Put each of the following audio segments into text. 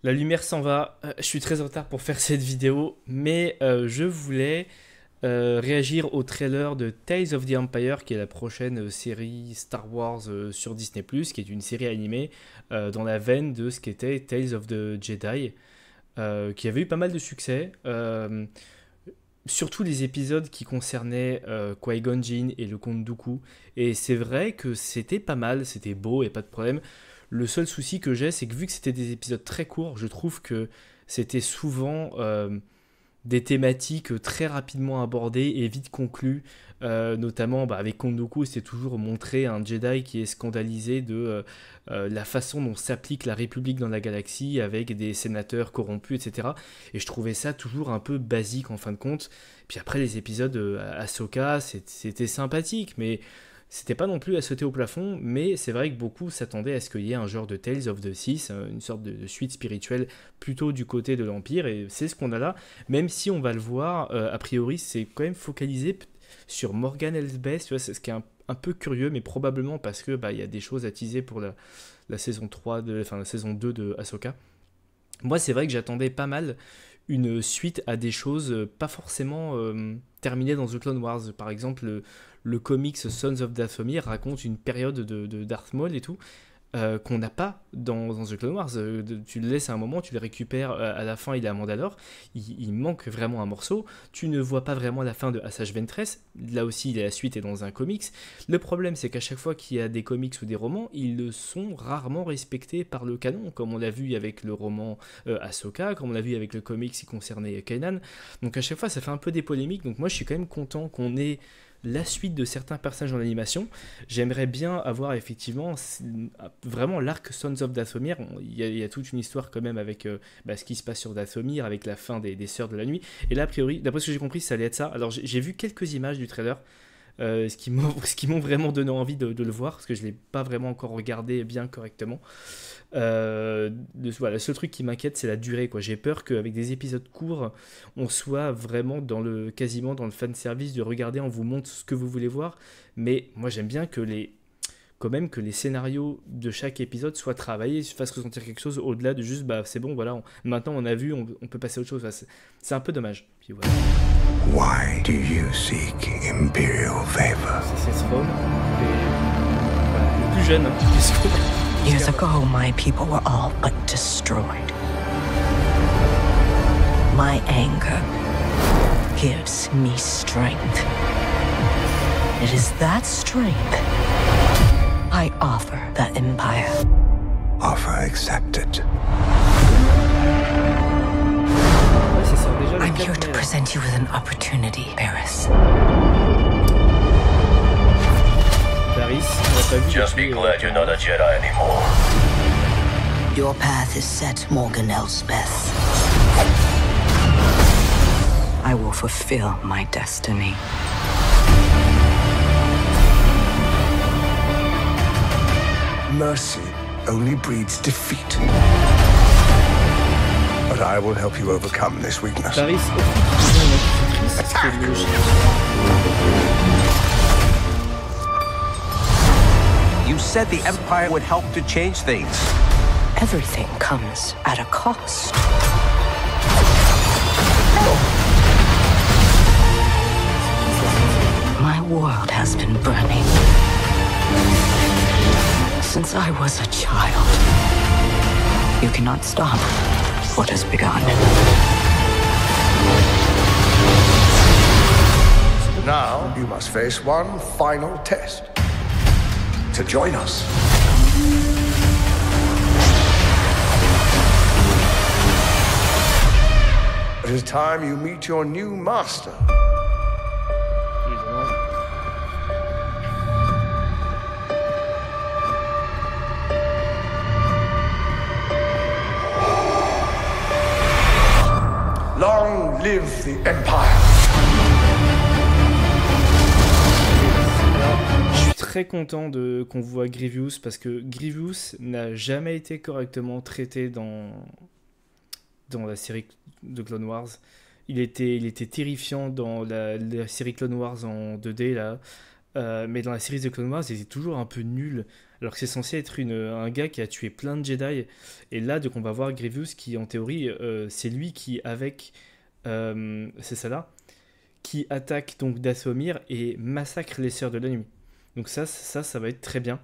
La lumière s'en va, je suis très en retard pour faire cette vidéo, mais je voulais réagir au trailer de Tales of the Empire, qui est la prochaine série Star Wars sur Disney+, qui est une série animée dans la veine de ce qu'était Tales of the Jedi, qui avait eu pas mal de succès, surtout les épisodes qui concernaient Qui-Gon Jinn et le comte Dooku, et c'est vrai que c'était pas mal, c'était beau et pas de problème. Le seul souci que j'ai, c'est que vu que c'était des épisodes très courts, je trouve que c'était souvent des thématiques très rapidement abordées et vite conclues. Notamment avec Kondoku, c'était toujours montrer un Jedi qui est scandalisé de la façon dont s'applique la République dans la galaxie avec des sénateurs corrompus, etc. Et je trouvais ça toujours un peu basique en fin de compte. Puis après les épisodes Ahsoka, c'était sympathique, mais c'était pas non plus à sauter au plafond, mais c'est vrai que beaucoup s'attendaient à ce qu'il y ait un genre de Tales of the Sith, une sorte de suite spirituelle plutôt du côté de l'Empire, et c'est ce qu'on a là, même si on va le voir, a priori c'est quand même focalisé sur Morgan Elsbeth, tu vois, c'est ce qui est un peu curieux, mais probablement parce que il y a des choses à teaser pour la saison 3 enfin la saison 2 de Ahsoka. Moi, c'est vrai que j'attendais pas mal une suite à des choses pas forcément terminées dans The Clone Wars. Par exemple, le comics Sons of Dathomir raconte une période de Darth Maul et tout, qu'on n'a pas dans The Clone Wars. Tu le laisses à un moment, tu le récupères à la fin, il est à Mandalore, il manque vraiment un morceau, tu ne vois pas vraiment la fin de Asajj Ventress, là aussi la suite est dans un comics. Le problème c'est qu'à chaque fois qu'il y a des comics ou des romans, ils sont rarement respectés par le canon, comme on l'a vu avec le roman Ahsoka, comme on l'a vu avec le comics qui concernait Kanan, donc à chaque fois ça fait un peu des polémiques, donc moi je suis quand même content qu'on ait la suite de certains personnages en animation. J'aimerais bien avoir effectivement vraiment l'arc Sons of Dathomir. Il y a toute une histoire quand même avec ce qui se passe sur Dathomir, avec la fin des Sœurs de la Nuit. Et là, a priori, d'après ce que j'ai compris, ça allait être ça. Alors j'ai vu quelques images du trailer, ce qui m'ont vraiment donné envie de le voir, parce que je ne l'ai pas vraiment encore regardé bien correctement. Voilà, le seul truc qui m'inquiète, c'est la durée, quoi. J'ai peur qu'avec des épisodes courts, on soit vraiment quasiment dans le fan service de regarder, on vous montre ce que vous voulez voir. Mais moi, j'aime bien quand même que les scénarios de chaque épisode soient travaillés, fassent ressentir quelque chose au-delà de juste, c'est bon, voilà, maintenant on a vu, on peut passer à autre chose. Enfin, c'est un peu dommage. Puis voilà. Why do you seek imperial favor? C'est Throne. Voilà, le plus jeune, hein, Years ago, my people were all but destroyed. My anger gives me strength. It is that strength I offer the Empire. Offer accepted. Ouais, c'est ça, déjà, I'm here to present you with an opportunity, Barriss. Barriss, on l'a pas vu. Just be glad you're not a Jedi anymore. Your path is set, Morgan Elsbeth. I will fulfill my destiny. Mercy only breeds defeat. But I will help you overcome this weakness. Barriss, You said the Empire would help to change things. Everything comes at a cost. My world has been burning since I was a child. You cannot stop what has begun. Now you must face one final test. To join us. It is time you meet your new master. Long live the Empire. Je suis très content qu'on voit Grievous, parce que Grievous n'a jamais été correctement traité dans la série de Clone Wars. Il était terrifiant dans la série Clone Wars en 2D là. Mais dans la série The Clone Wars, il était toujours un peu nul. Alors que c'est censé être un gars qui a tué plein de Jedi. Et là, donc on va voir Grievous qui, en théorie, c'est lui qui, avec... c'est ça là, qui attaque donc Dathomir et massacre les Sœurs de la Nuit. Donc ça va être très bien.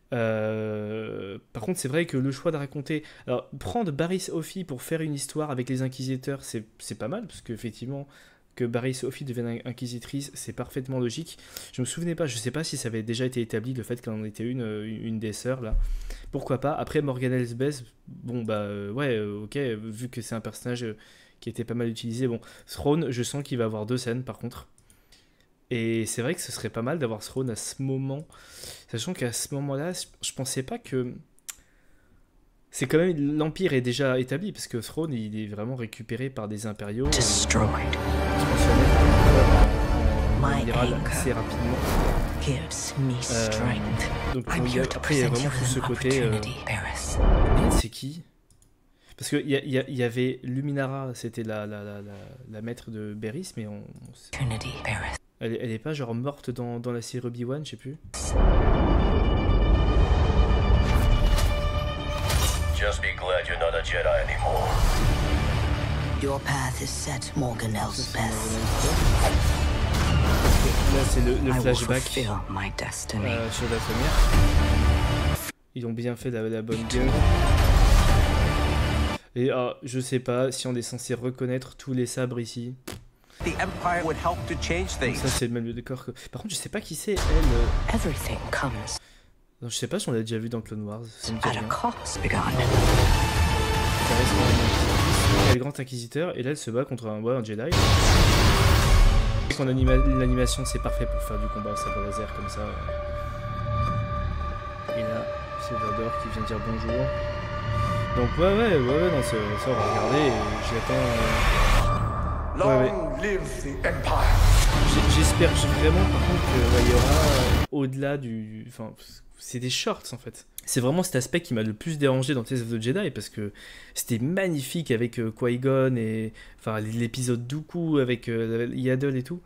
Par contre, c'est vrai que le choix de raconter... Alors, prendre Barriss Offee pour faire une histoire avec les Inquisiteurs, c'est pas mal, parce qu'effectivement, que Barriss Offee devienne inquisitrice, c'est parfaitement logique. Je me souvenais pas, je sais pas si ça avait déjà été établi, le fait qu'elle en était une des sœurs, là. Pourquoi pas. Après, Morgan Elsbeth, bon, ok, vu que c'est un personnage qui était pas mal utilisé. Bon, Thrawn, je sens qu'il va avoir 2 scènes, par contre. Et c'est vrai que ce serait pas mal d'avoir Thrawn à ce moment, sachant qu'à ce moment-là, je pensais pas que... C'est quand même... L'Empire est déjà établi, parce que Thrawn, il est vraiment récupéré par des impériaux. Destroyed. My assez rapidement. Gives me strength. Donc I'm here to après, il y a present you vraiment tout with ce an côté... opportunity, Barriss. C'est qui? Parce qu'il y avait Luminara, c'était la maître de Barriss, mais Opportunity, Barriss. elle est pas genre morte dans la série Obi-Wan, je sais plus. Just be glad you're not a Jedi anymore. Your path is set, Morgan Elsbeth. Là, c'est le I will flashback fulfill my destiny. sur Dathomir. Ils ont bien fait la bonne gueule. Et je sais pas si on est censé reconnaître tous les sabres ici. The Empire would help to change Donc things. ça, c'est le même décor que... Par contre, je sais pas qui c'est, elle. Everything comes Non, je sais pas si on l'a déjà vu dans Clone Wars. Ça me dit at rien. a cost, Begun. Elle est le grand inquisiteur et là elle se bat contre un Jedi. L'animation c'est parfait pour faire du combat sabre laser comme ça. Et là c'est Vador qui vient dire bonjour. Donc ouais non, ça on va regarder et j'attends. Long live the Empire. J'espère vraiment par contre qu'il y aura au-delà du... Enfin, c'est des shorts en fait. C'est vraiment cet aspect qui m'a le plus dérangé dans Tales of the Jedi parce que c'était magnifique avec Qui-Gon et enfin l'épisode Dooku avec Yaddle et tout.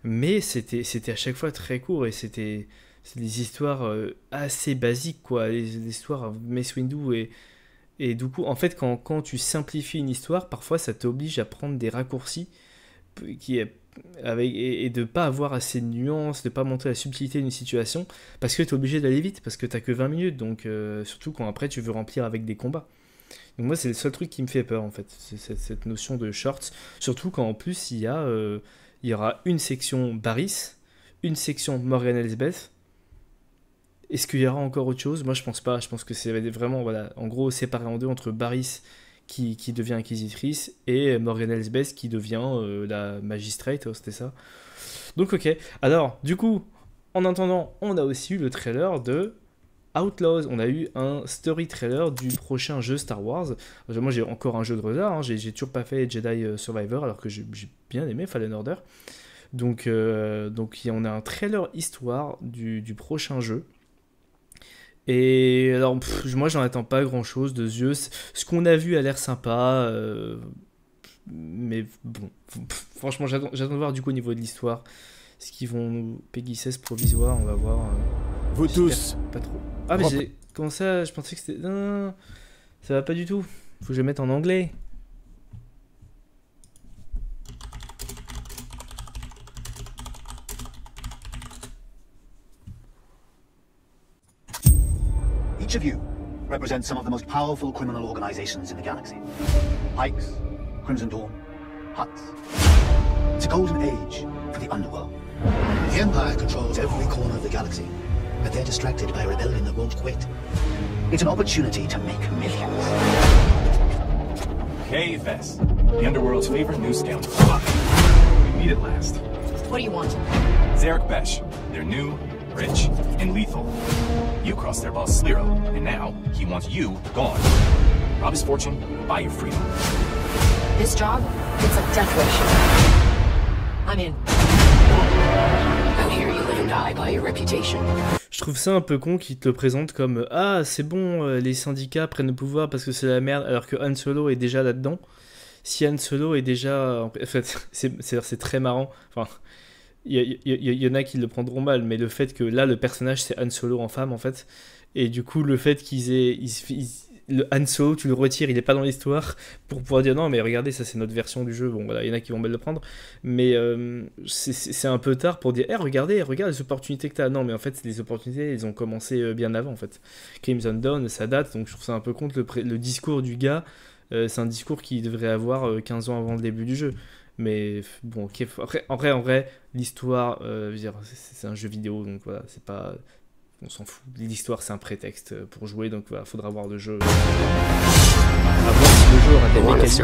Mais c'était à chaque fois très court et c'est des histoires assez basiques quoi. Les histoires Mace Windu et Dooku. En fait quand tu simplifies une histoire, parfois ça t'oblige à prendre des raccourcis et de pas avoir assez de nuances, de pas montrer la subtilité d'une situation, parce que tu es obligé d'aller vite, parce que t'as que 20 minutes, donc surtout quand après tu veux remplir avec des combats. Donc moi c'est le seul truc qui me fait peur en fait, c'est cette notion de shorts, surtout quand en plus il y aura une section Barriss, une section Morgan Elsbeth. Est-ce qu'il y aura encore autre chose? Moi je pense pas, je pense que c'est vraiment, voilà, en gros séparé en deux entre Barriss qui devient inquisitrice et Morgan Elsbeth qui devient la magistrate, c'était ça. Donc ok, alors du coup en attendant on a aussi eu le trailer de Outlaws, on a eu un story trailer du prochain jeu Star Wars. Moi j'ai encore un jeu de retard, hein. J'ai toujours pas fait Jedi Survivor alors que j'ai bien aimé Fallen Order. Donc on a un trailer histoire du prochain jeu. Et alors, moi j'en attends pas grand chose de yeux. Ce qu'on a vu a l'air sympa, mais bon, franchement, j'attends de voir du coup au niveau de l'histoire. Ce qu'ils vont nous. Peggy 16 provisoire, on va voir. Vous tous. Pas trop. Ah, mais comment ça? Je pensais que c'était. Non, ça va pas du tout. Faut que je le mette en anglais. Each of you represents some of the most powerful criminal organizations in the galaxy. Pikes, Crimson Dawn, Hutts. It's a golden age for the underworld. The Empire controls every corner of the galaxy, but they're distracted by a rebellion that won't quit. It's an opportunity to make millions. Kay Vess, the underworld's favorite new scoundrel. We meet at last. What do you want? Zarek Besh. They're new, rich, and lethal. You crossed their boss Sliro, and now he wants you gone. Rob his fortune, buy your freedom. This job, it's a death wish. I'm in. Out here you live and die by your reputation. Je trouve ça un peu con qu'ils te le présentent comme ah c'est bon, les syndicats prennent le pouvoir parce que c'est la merde, alors que Han Solo est déjà là-dedans. Si Han Solo est déjà, en fait, c'est très marrant. Enfin, y en a qui le prendront mal, mais le fait que là, le personnage, c'est Han Solo en femme, en fait. Et du coup, le fait le Han Solo, tu le retires, il est pas dans l'histoire, pour pouvoir dire non, mais regardez, ça c'est notre version du jeu. Bon, voilà, il y en a qui vont mal le prendre, mais c'est un peu tard pour dire, regardez, regarde les opportunités que t'as. Non, mais en fait, les opportunités, elles ont commencé bien avant, en fait. Crimson Dawn, ça date, donc je trouve ça un peu con que le discours du gars, c'est un discours qui devrait avoir 15 ans avant le début du jeu. Mais bon, ok, en vrai, l'histoire, je veux dire, c'est un jeu vidéo, donc voilà, c'est pas. On s'en fout. L'histoire, c'est un prétexte pour jouer, donc voilà, faudra voir le jeu. À voir si le jeu aura des mécaniques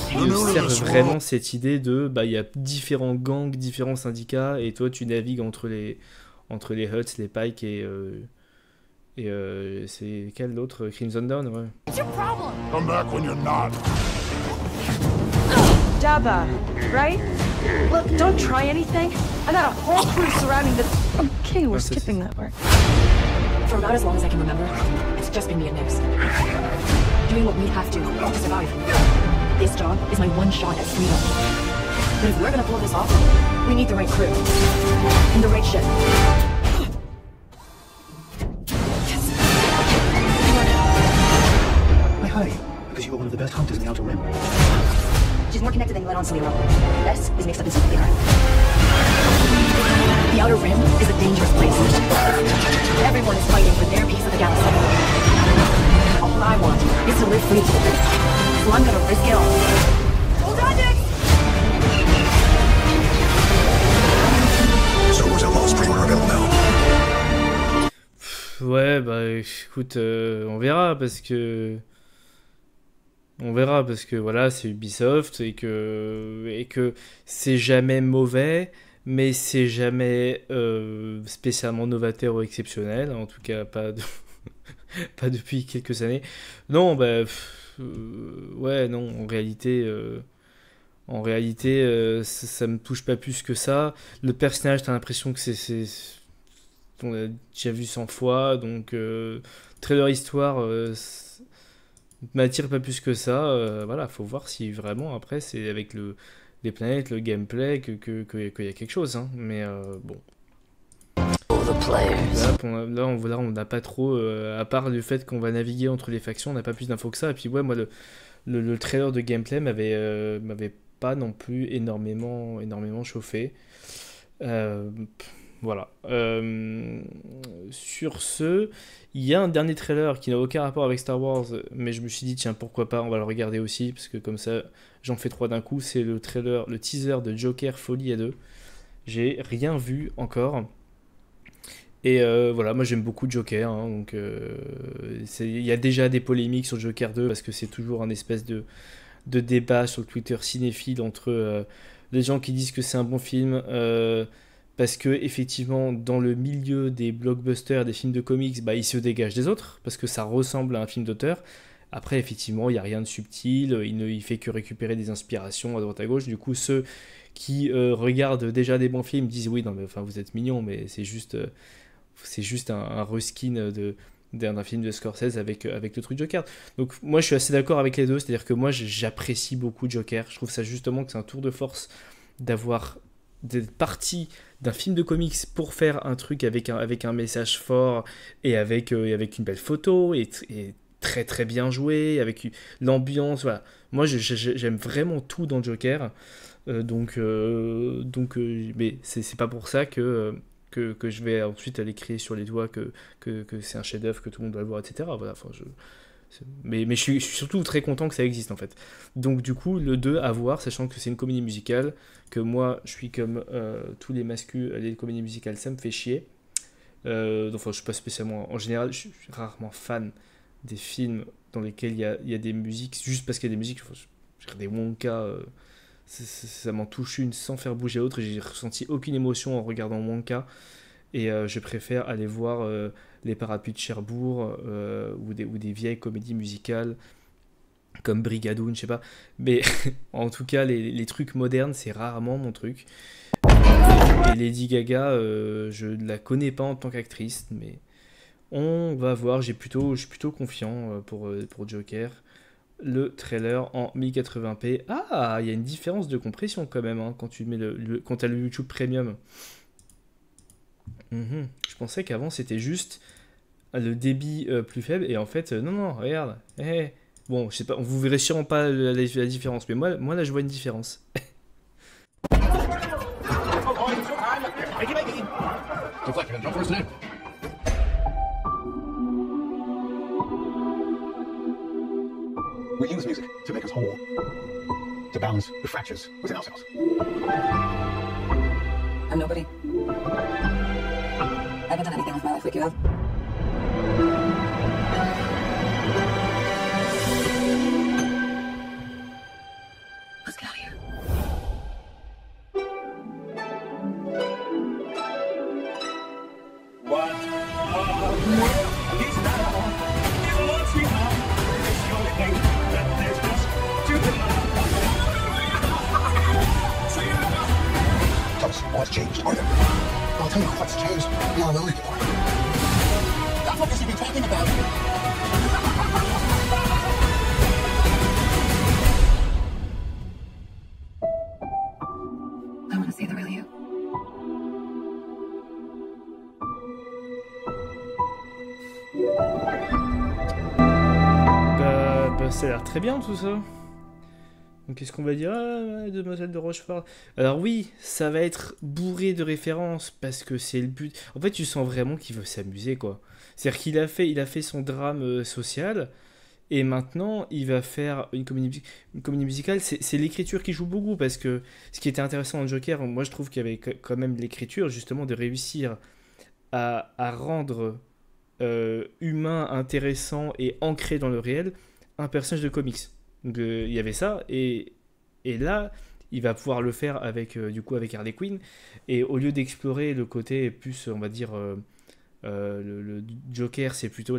qui observent vraiment cette idée de, il y a différents gangs, différents syndicats, et toi, tu navigues entre les Huts, les Pikes et c'est quel l'autre? Crimson Dawn, ouais. Come back when you're not. Jabba, right? Look, don't try anything. I got a whole crew surrounding the... Okay, we're skipping that part. For about as long as I can remember, it's just been me and Nix. Doing what we have to survive. This job is my one shot at freedom. But if we're gonna pull this off, we need the right crew. And the right ship. Why, hi. Because you were one of the best hunters in the Outer Rim. She's more connected than you let on, Solero. This is mixed up in something bigger. The Outer Rim is a dangerous place. Everyone is fighting for their piece of the galaxy. All I want is to live free. So I'm gonna risk it all. Hold on, Nick! So was it lost pre-order available now? Ouais, écoute, on verra parce que voilà, c'est Ubisoft et que c'est jamais mauvais, mais c'est jamais spécialement novateur ou exceptionnel, en tout cas pas depuis quelques années. Non, ouais, non, en réalité, ça me touche pas plus que ça. Le personnage, t'as l'impression que on l'a déjà vu 100 fois, donc trailer histoire m'attire pas plus que ça. Voilà, faut voir si vraiment après c'est avec les planètes, le gameplay qu'il y a quelque chose, hein. Mais bon. Là, on n'a pas trop, à part le fait qu'on va naviguer entre les factions, on n'a pas plus d'infos que ça. Et puis ouais, moi le trailer de gameplay m'avait pas non plus énormément chauffé. Voilà. Sur ce, il y a un dernier trailer qui n'a aucun rapport avec Star Wars, mais je me suis dit, tiens, pourquoi pas, on va le regarder aussi, parce que comme ça, j'en fais 3 d'un coup. C'est le teaser de Joker Folie à 2. J'ai rien vu encore. Et voilà, moi j'aime beaucoup Joker, hein, donc il y a déjà des polémiques sur Joker 2, parce que c'est toujours un espèce de débat sur le Twitter cinéphile entre les gens qui disent que c'est un bon film, parce que effectivement dans le milieu des blockbusters, des films de comics, il se dégage des autres parce que ça ressemble à un film d'auteur. Après effectivement il n'y a rien de subtil, il fait que récupérer des inspirations à droite à gauche. Du coup ceux qui regardent déjà des bons films disent oui, non mais enfin vous êtes mignons, mais c'est juste un reskin d'un film de Scorsese avec le truc Joker. Donc moi je suis assez d'accord avec les deux, c'est-à-dire que moi j'apprécie beaucoup Joker. Je trouve ça justement que c'est un tour de force d'avoir des parties d'un film de comics pour faire un truc avec un message fort et avec une belle photo et très très bien joué, avec l'ambiance, voilà. Moi j'aime vraiment tout dans Joker, donc mais c'est pas pour ça que je vais ensuite aller crier sur les doigts que c'est un chef-d'œuvre, que tout le monde doit le voir, etc. Voilà, enfin, mais je suis surtout très content que ça existe en fait. Donc du coup le 2 à voir, sachant que c'est une comédie musicale, que moi je suis comme tous les masculins, les comédies musicales ça me fait chier. Donc enfin, je suis pas spécialement, en général je suis rarement fan des films dans lesquels il y a des musiques, juste parce qu'il y a des musiques. Enfin, je regarde des Wonka, ça m'en touche une sans faire bouger l'autre, et j'ai ressenti aucune émotion en regardant Wonka. Et je préfère aller voir les Parapluies de Cherbourg ou des vieilles comédies musicales comme Brigadoon, je sais pas. Mais en tout cas, les trucs modernes, c'est rarement mon truc. Et Lady Gaga, je ne la connais pas en tant qu'actrice, mais on va voir. Je suis plutôt confiant pour Joker. le trailer en 1080p. Ah, il y a une différence de compression quand même quand tu mets quand tu as le YouTube Premium. Je pensais qu'avant c'était juste le débit plus faible et en fait non, regarde. Bon, je sais pas, vous verrez sûrement pas la différence, mais moi là je vois une différence. We use music to make us whole, to balance the fractures within ourselves. I'm nobody. I haven't done anything with my life like you have. Let's get out of here. Tell us what's changed, Arthur. I'll tell you what's changed. We are Lily. That's what you should be talking about. I want to see the real you. Ça a l'air très bien tout ça. Donc qu'est-ce qu'on va dire? Demoiselle de Rochefort. Alors oui, ça va être bourré de références parce que c'est le but. En fait, tu sens vraiment qu'il veut s'amuser, quoi. C'est-à-dire qu'il a fait son drame social et maintenant il va faire une comédie musicale. C'est l'écriture qui joue beaucoup parce que ce qui était intéressant dans Joker, moi je trouve qu'il y avait quand même l'écriture justement de réussir à rendre humain, intéressant et ancré dans le réel un personnage de comics. Donc il y avait ça et là il va pouvoir le faire avec du coup avec Harley Quinn et au lieu d'explorer le côté plus on va dire le Joker, c'est plutôt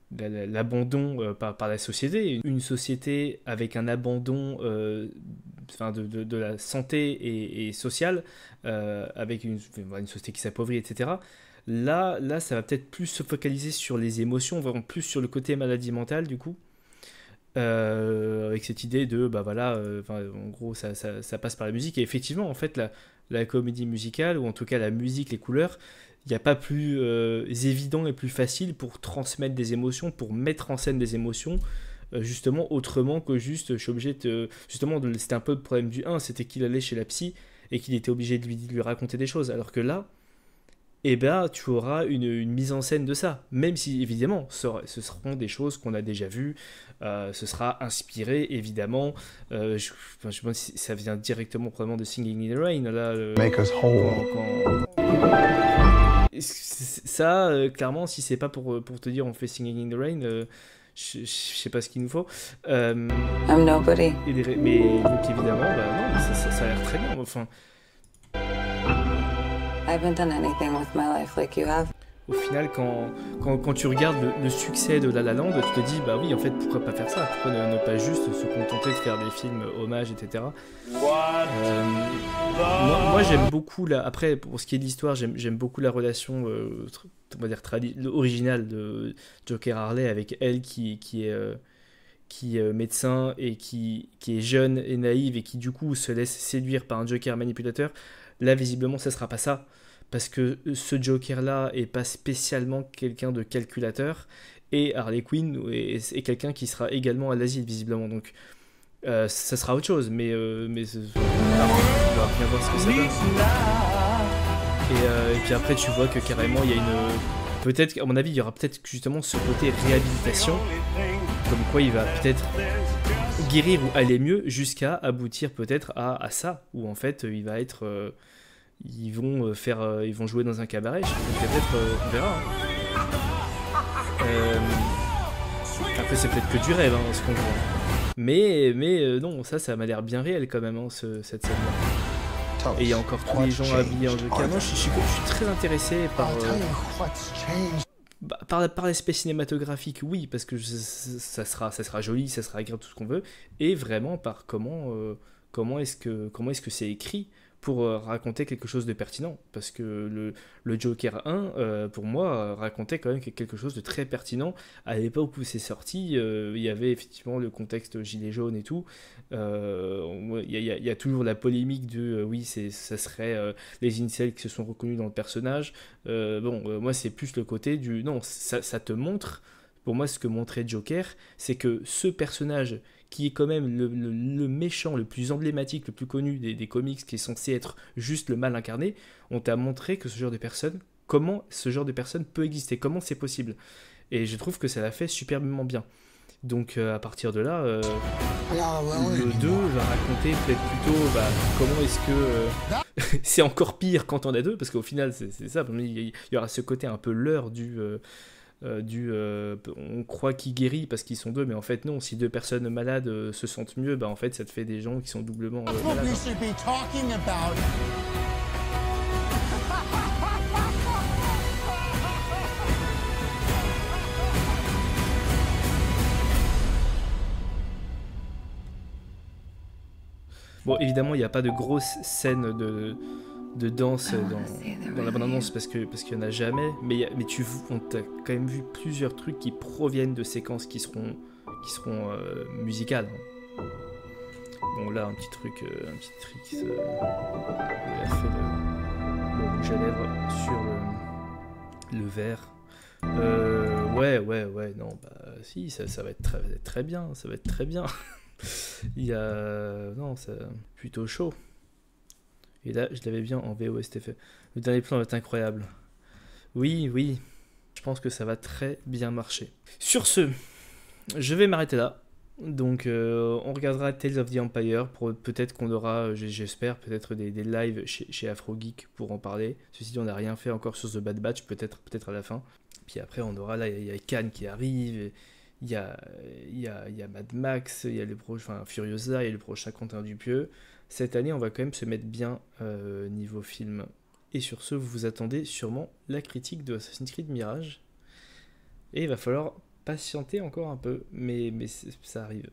l'abandon par la société, une société avec un abandon de la santé et sociale, avec une société qui s'appauvrit, etc. Là ça va peut-être plus se focaliser sur les émotions, vraiment plus sur le côté maladie mentale du coup. Avec cette idée de en gros ça passe par la musique et effectivement en fait la comédie musicale ou en tout cas la musique, les couleurs, il n'y a pas plus évident et plus facile pour transmettre des émotions, pour mettre en scène des émotions justement autrement que juste je suis obligé de justement c'était un peu le problème du 1, c'était qu'il allait chez la psy et qu'il était obligé de lui raconter des choses, alors que là tu auras une mise en scène de ça, même si évidemment ce seront des choses qu'on a déjà vues, ce sera inspiré évidemment, je me demande si ça vient directement probablement de Singing in the Rain là, Make us whole. Ça clairement si c'est pas pour te dire on fait Singing in the Rain, je sais pas ce qu'il nous faut. I'm nobody. Mais donc évidemment non, ça a l'air très bien, enfin. I haven't done anything with my life like you have. Au final, quand tu regardes le succès de La La Land, tu te dis, bah oui, en fait, pourquoi pas faire ça? Pourquoi ne pas juste se contenter de faire des films hommages, etc. Moi, j'aime beaucoup, après, pour ce qui est de l'histoire, j'aime beaucoup la relation, on va dire, originale de Joker Harley avec elle qui est médecin et qui est jeune et naïve et qui, du coup, se laisse séduire par un Joker manipulateur. Là, visiblement, ça sera pas ça. Parce que ce Joker-là est pas spécialement quelqu'un de calculateur et Harley Quinn est quelqu'un qui sera également à l'asile visiblement, donc ça sera autre chose, mais on va bien voir ce que ça donne. Et puis après tu vois que carrément il y a peut-être, à mon avis il y aura peut-être justement ce côté réhabilitation, comme quoi il va peut-être guérir ou aller mieux jusqu'à aboutir peut-être à ça, où en fait il va être... ils vont jouer dans un cabaret, peut-être, on verra. Après c'est peut-être que du rêve, ce qu'on voit. Mais non, ça m'a l'air bien réel quand même, cette scène-là. Et il y a encore tous les gens habillés en Joker. Non, je suis très intéressé par l'aspect cinématographique, oui, parce que ça sera joli, ça sera agréable, tout ce qu'on veut, et vraiment par comment est-ce que c'est écrit pour raconter quelque chose de pertinent, parce que le Joker 1, pour moi, racontait quand même quelque chose de très pertinent. À l'époque où c'est sorti, il y avait effectivement le contexte gilet jaune et tout. Il y a toujours la polémique de oui, ça serait les incels qui se sont reconnus dans le personnage. Moi, c'est plus le côté du non, ça te montre. Pour moi, ce que montrait Joker, c'est que ce personnage qui est quand même le méchant le plus emblématique, le plus connu des comics, qui est censé être juste le mal incarné, on t'a montré que ce genre de personne, comment ce genre de personne peut exister, comment c'est possible. Et je trouve que ça l'a fait superbement bien. Donc à partir de là, le 2 va raconter peut-être plutôt comment est-ce que c'est encore pire quand on a deux, parce qu'au final c'est ça, il y aura ce côté un peu leurre on croit qu'il guérit parce qu'ils sont deux, mais en fait non, si deux personnes malades se sentent mieux, en fait ça te fait des gens qui sont doublement malades. Bon, évidemment, il n'y a pas de grosse scène de danse dans la bande-annonce parce qu'il n'y en a jamais, mais on t'a quand même vu plusieurs trucs qui proviennent de séquences qui seront musicales. Bon, là, un petit truc, il a fait le rouge à lèvres sur le verre. Non, si, ça va être très bien, ça va être très bien. Il y a... Non, c'est plutôt chaud. Et là, je l'avais bien en VOSTF. Le dernier plan va être incroyable. Oui. Je pense que ça va très bien marcher. Sur ce, je vais m'arrêter là. Donc, on regardera Tales of the Empire. Peut-être qu'on aura, j'espère, peut-être des lives chez AfroGeek pour en parler. Ceci dit, on n'a rien fait encore sur The Bad Batch. Peut-être à la fin. Puis après, on aura là, il y a Cannes qui arrive. Il y a Mad Max. Il y a Furiosa. Il y a le prochain Quentin Dupieux. Cette année, on va quand même se mettre bien niveau film. Et sur ce, vous vous attendez sûrement la critique de Assassin's Creed Mirage. Et il va falloir patienter encore un peu, mais ça arrive.